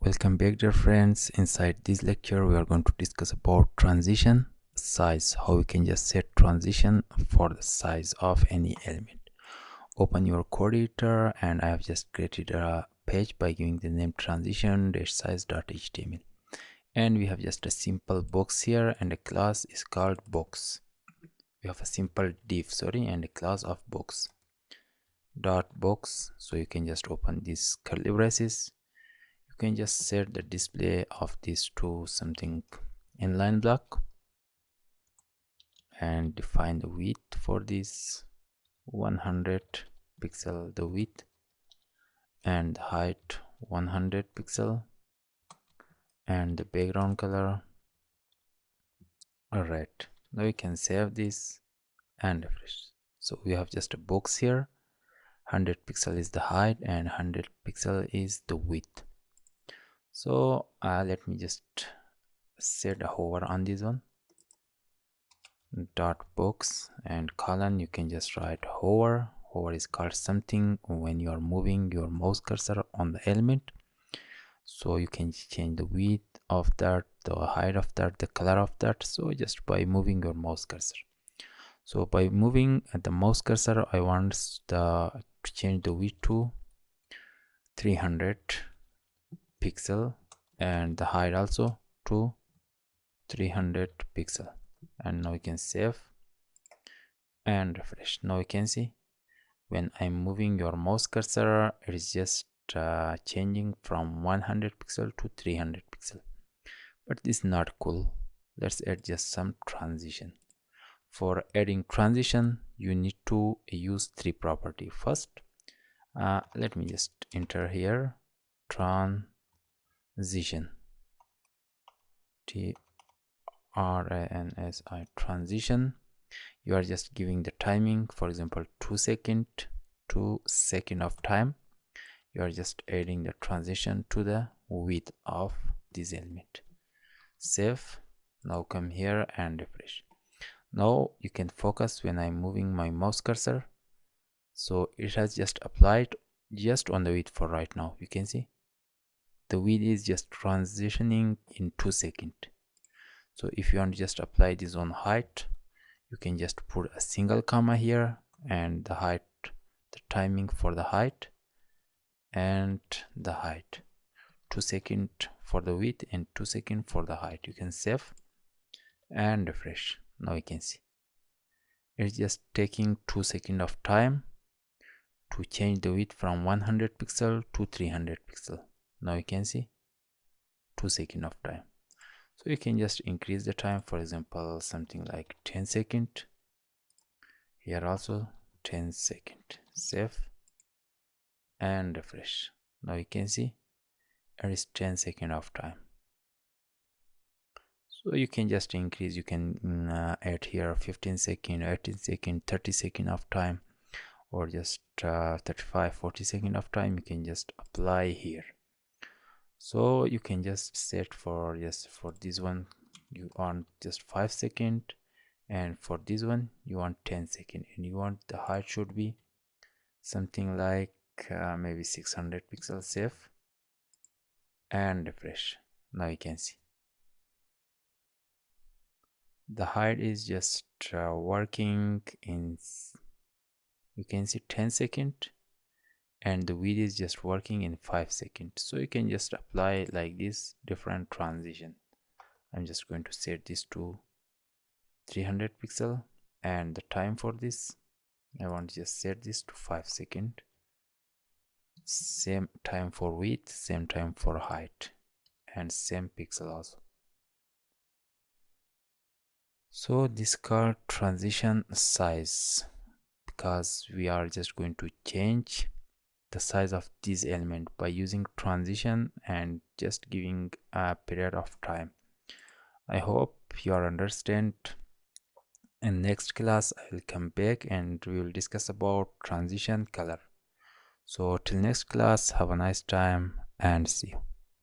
Welcome back, dear friends. Inside this lecture we are going to discuss about transition size, how we can just set transition for the size of any element. Open your code editor, and I have just created a page by giving the name transition-size.html, and we have just a simple box here, and a class is called box. We have a simple div, and a class of box dot box. So you can just open these curly braces. You can just set the display of this to something inline block and define the width for this 100 pixel, the width, and the height 100 pixel, and the background color red. Now you can save this and refresh. So we have just a box here. 100 pixel is the height and 100 pixel is the width. So let me just set a hover on this one, dot box and colon. You can just write hover. Hover is called something when you are moving your mouse cursor on the element. So you can change the width of that, the height of that, the color of that, so just by moving your mouse cursor. So by moving the mouse cursor, I want to change the width to 300 pixel and the height also to 300 pixel. And now you can save and refresh. Now you can see when I'm moving your mouse cursor, it is just changing from 100 pixel to 300 pixel. But this is not cool. Let's add just some transition. For adding transition, you need to use three property. First, let me just enter here transition, TRANSI, transition. You are just giving the timing, for example 2 second of time. You are just adding the transition to the width of this element. Save. Now come here and refresh. Now you can focus when I'm moving my mouse cursor. So it has just applied just on the width for right now. You can see the width is just transitioning in 2 seconds. So if you want to just apply this on height, you can just put a single comma here, and the height, the timing for the height and the height, 2 seconds for the width and 2 seconds for the height. You can save and refresh. Now you can see it's just taking 2 seconds of time to change the width from 100 pixel to 300 pixel. Now you can see 2 seconds of time. So you can just increase the time, for example something like 10 seconds. Here also 10 seconds. Save and refresh. Now you can see it is 10 seconds of time. So you can just increase. You can add here 15 seconds, 18 seconds, 30 seconds of time, or just 35, 40 seconds of time. You can just apply here. So you can just set for this one you want just 5 seconds, and for this one you want 10 seconds, and you want the height should be something like maybe 600 pixels. Save and refresh. Now you can see the height is just working in, you can see 10 seconds, and the width is just working in 5 seconds. So you can just apply like this different transition. I'm just going to set this to 300 pixel, and the time for this I want to just set this to 5 seconds. Same time for width, same time for height, and same pixel also. So this called transition size, because we are just going to change the size of this element by using transition and just giving a period of time. I hope you understand. In next class I will come back and we will discuss about transition color. So till next class, have a nice time and see you.